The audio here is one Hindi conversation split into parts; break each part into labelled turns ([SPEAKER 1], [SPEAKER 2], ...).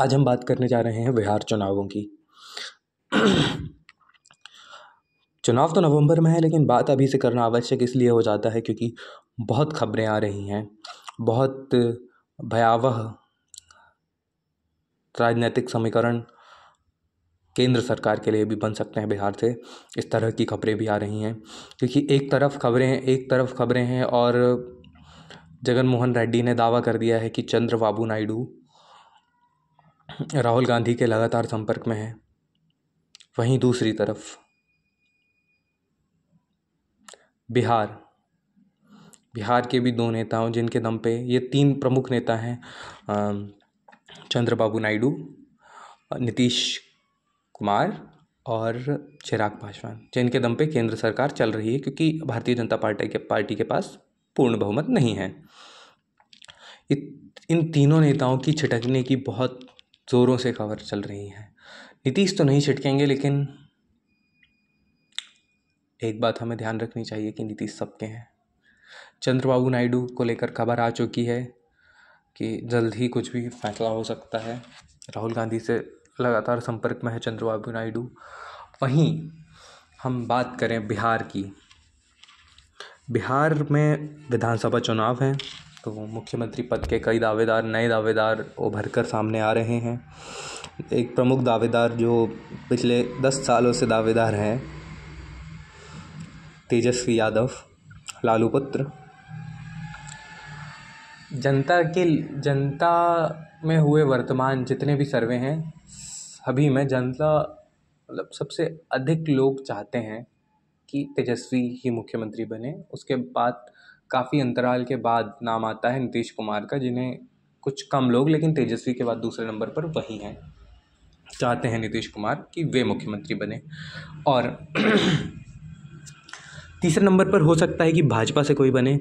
[SPEAKER 1] आज हम बात करने जा रहे हैं बिहार चुनावों की। चुनाव तो नवंबर में है, लेकिन बात अभी से करना आवश्यक इसलिए हो जाता है क्योंकि बहुत खबरें आ रही हैं। बहुत भयावह राजनीतिक समीकरण केंद्र सरकार के लिए भी बन सकते हैं बिहार से। इस तरह की खबरें भी आ रही हैं क्योंकि एक तरफ खबरें हैं और जगन मोहन रेड्डी ने दावा कर दिया है कि चंद्रबाबू नायडू राहुल गांधी के लगातार संपर्क में है। वहीं दूसरी तरफ बिहार के भी दो नेताओं जिनके दम पे ये तीन प्रमुख नेता हैं, चंद्रबाबू नायडू, नीतीश कुमार और चिराग पासवान, जिनके दम पे केंद्र सरकार चल रही है क्योंकि भारतीय जनता पार्टी के पास पूर्ण बहुमत नहीं है। इन तीनों नेताओं की छिटकने की बहुत ज़ोरों से खबर चल रही है। नीतीश तो नहीं छिटकेंगे, लेकिन एक बात हमें ध्यान रखनी चाहिए कि नीतीश सबके हैं। चंद्रबाबू नायडू को लेकर खबर आ चुकी है कि जल्द ही कुछ भी फैसला हो सकता है। राहुल गांधी से लगातार संपर्क में है चंद्रबाबू नायडू। वहीं हम बात करें बिहार की, बिहार में विधानसभा चुनाव हैं तो मुख्यमंत्री पद के कई नए दावेदार उभर कर सामने आ रहे हैं। एक प्रमुख दावेदार जो पिछले 10 सालों से दावेदार हैं, तेजस्वी यादव, लालू पुत्र। जनता में हुए वर्तमान जितने भी सर्वे हैं, सभी में जनता सबसे अधिक लोग चाहते हैं कि तेजस्वी ही मुख्यमंत्री बने। उसके बाद काफ़ी अंतराल के बाद नाम आता है नीतीश कुमार का, जिन्हें कुछ कम लोग, लेकिन तेजस्वी के बाद दूसरे नंबर पर वही हैं, चाहते हैं नीतीश कुमार कि वे मुख्यमंत्री बने। और तीसरे नंबर पर हो सकता है कि भाजपा से कोई बने,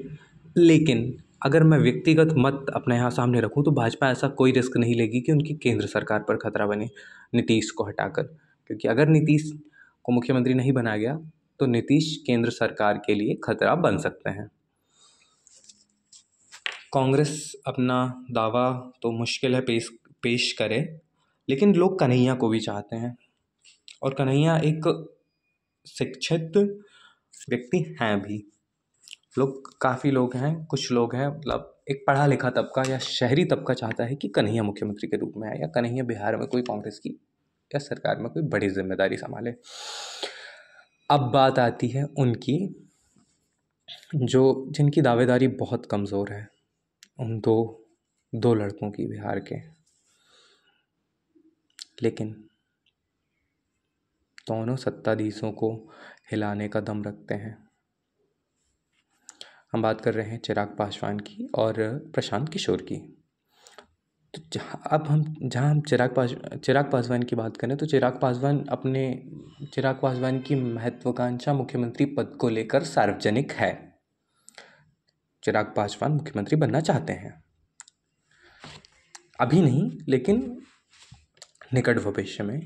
[SPEAKER 1] लेकिन अगर मैं व्यक्तिगत मत अपने यहाँ सामने रखूँ तो भाजपा ऐसा कोई रिस्क नहीं लेगी कि उनकी केंद्र सरकार पर खतरा बने नीतीश को हटाकर, क्योंकि अगर नीतीश को मुख्यमंत्री नहीं बनाया गया तो नीतीश केंद्र सरकार के लिए खतरा बन सकते हैं। कांग्रेस अपना दावा तो मुश्किल है पेश करे, लेकिन लोग कन्हैया को भी चाहते हैं और कन्हैया एक शिक्षित व्यक्ति हैं भी। काफ़ी लोग हैं, कुछ लोग हैं, मतलब एक पढ़ा लिखा तबका या शहरी तबका चाहता है कि कन्हैया मुख्यमंत्री के रूप में आए या कन्हैया बिहार में कोई कांग्रेस की या सरकार में कोई बड़ी जिम्मेदारी संभाले। अब बात आती है उनकी जिनकी दावेदारी बहुत कमज़ोर है, उन दो लड़कों की बिहार के, लेकिन दोनों सत्ताधीशों को हिलाने का दम रखते हैं। हम बात कर रहे हैं चिराग पासवान की और प्रशांत किशोर की। तो जहाँ हम चिराग पासवान की बात करें तो चिराग पासवान की महत्वाकांक्षा मुख्यमंत्री पद को लेकर सार्वजनिक है। चिराग पासवान मुख्यमंत्री बनना चाहते हैं, अभी नहीं लेकिन निकट भविष्य में।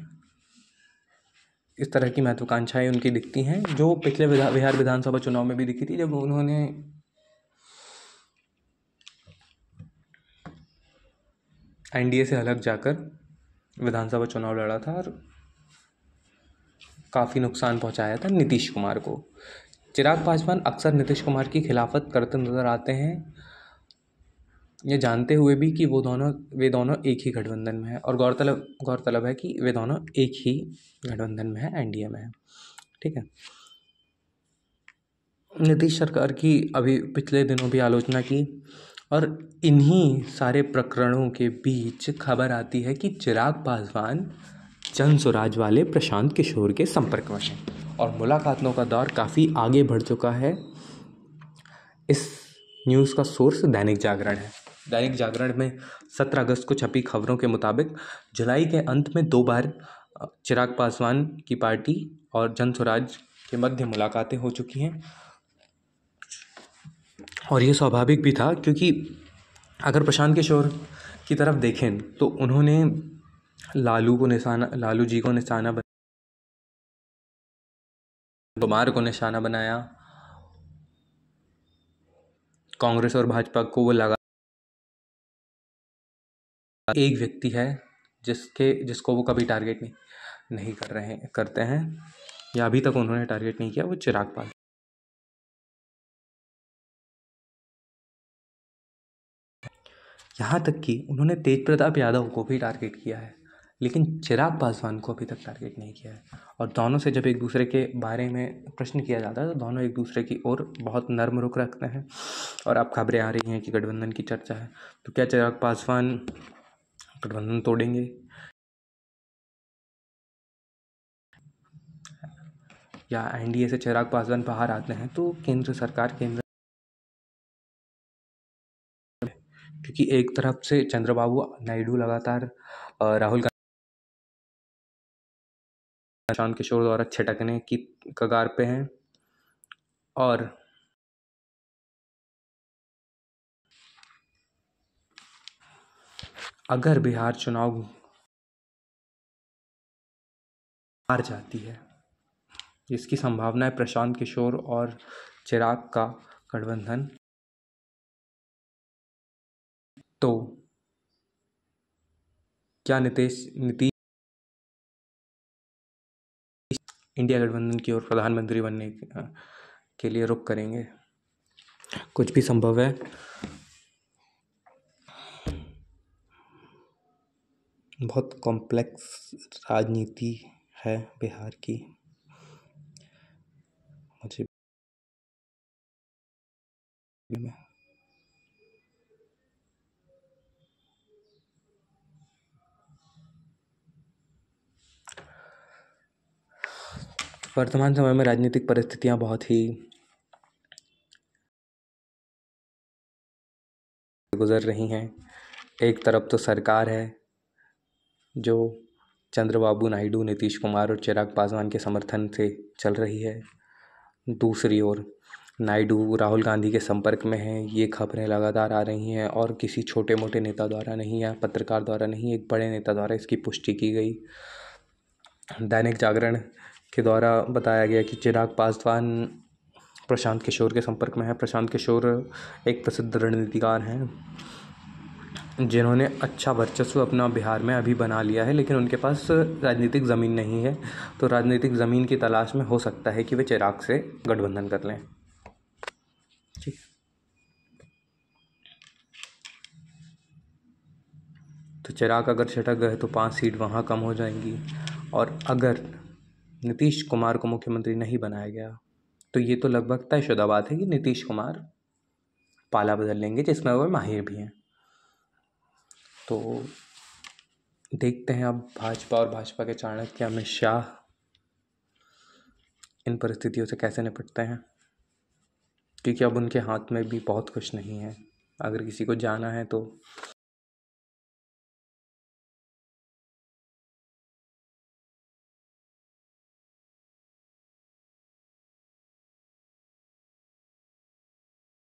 [SPEAKER 1] इस तरह की महत्वाकांक्षाएं उनकी दिखती हैं, जो पिछले बिहार विधानसभा चुनाव में भी दिखी थी, जब उन्होंने एनडीए से अलग जाकर विधानसभा चुनाव लड़ा था और काफ़ी नुकसान पहुंचाया था नीतीश कुमार को। चिराग पासवान अक्सर नीतीश कुमार की खिलाफत करते नजर आते हैं, ये जानते हुए भी कि वे दोनों एक ही गठबंधन में हैं। और गौरतलब है कि वे दोनों एक ही गठबंधन में हैं, एनडीए में हैं। ठीक है, नीतीश सरकार की अभी पिछले दिनों भी आलोचना की, और इन्हीं सारे प्रकरणों के बीच खबर आती है कि चिराग पासवान जन स्वराज वाले प्रशांत किशोर के संपर्क में हैं और मुलाकातों का दौर काफ़ी आगे बढ़ चुका है। इस न्यूज़ का सोर्स दैनिक जागरण है। दैनिक जागरण में 17 अगस्त को छपी खबरों के मुताबिक जुलाई के अंत में 2 बार चिराग पासवान की पार्टी और जन स्वराज के मध्य मुलाकातें हो चुकी हैं, और ये स्वाभाविक भी था क्योंकि अगर प्रशांत किशोर की तरफ देखें तो उन्होंने लालू जी को निशाना बनाया, कुमार को निशाना बनाया, कांग्रेस और भाजपा को वो लगा। एक व्यक्ति है जिसको वो कभी टारगेट नहीं करते हैं, या अभी तक उन्होंने टारगेट नहीं किया, वो चिराग पासवान। यहाँ तक कि उन्होंने तेज प्रताप यादव को भी टारगेट किया है, लेकिन चिराग पासवान को अभी तक टारगेट नहीं किया है। और दोनों से जब एक दूसरे के बारे में प्रश्न किया जाता है तो दोनों एक दूसरे की ओर बहुत नर्म रुख रखते हैं। और अब खबरें आ रही हैं कि गठबंधन की चर्चा है, तो क्या चिराग पासवान गठबंधन तोड़ेंगे या एनडीए से चिराग पासवान बाहर आते हैं तो केंद्र सरकार क्योंकि एक तरफ से चंद्रबाबू नायडू लगातार राहुल गांधी, प्रशांत किशोर द्वारा छिटकने की कगार पे हैं, और अगर बिहार चुनाव हार जाती है, इसकी संभावना है प्रशांत किशोर और चिराग का गठबंधन, तो क्या नीतीश इंडिया गठबंधन की ओर प्रधानमंत्री बनने के लिए रुख करेंगे? कुछ भी संभव है। बहुत कॉम्प्लेक्स राजनीति है बिहार की। मुझे वर्तमान समय में राजनीतिक परिस्थितियां बहुत ही गुजर रही हैं। एक तरफ तो सरकार है जो चंद्रबाबू नायडू, नीतीश कुमार और चिराग पासवान के समर्थन से चल रही है। दूसरी ओर नायडू राहुल गांधी के संपर्क में हैं, ये खबरें लगातार आ रही हैं, और किसी छोटे मोटे नेता द्वारा नहीं या पत्रकार द्वारा नहीं, एक बड़े नेता द्वारा इसकी पुष्टि की गई। दैनिक जागरण के द्वारा बताया गया कि चिराग पासवान प्रशांत किशोर के संपर्क में है। प्रशांत किशोर एक प्रसिद्ध रणनीतिकार हैं जिन्होंने अच्छा वर्चस्व अपना बिहार में अभी बना लिया है, लेकिन उनके पास राजनीतिक ज़मीन नहीं है। तो राजनीतिक ज़मीन की तलाश में हो सकता है कि वे चिराग से गठबंधन कर लें। ठीक, तो चिराग अगर छिटक गए तो 5 सीट वहाँ कम हो जाएंगी, और अगर नीतीश कुमार को मुख्यमंत्री नहीं बनाया गया तो ये तो लगभग तयशुदा बात है कि नीतीश कुमार पाला बदल लेंगे, जिसमें वो माहिर भी हैं। तो देखते हैं अब भाजपा और भाजपा के चाणक्य अमित शाह इन परिस्थितियों से कैसे निपटते हैं, क्योंकि अब उनके हाथ में भी बहुत कुछ नहीं है। अगर किसी को जाना है तो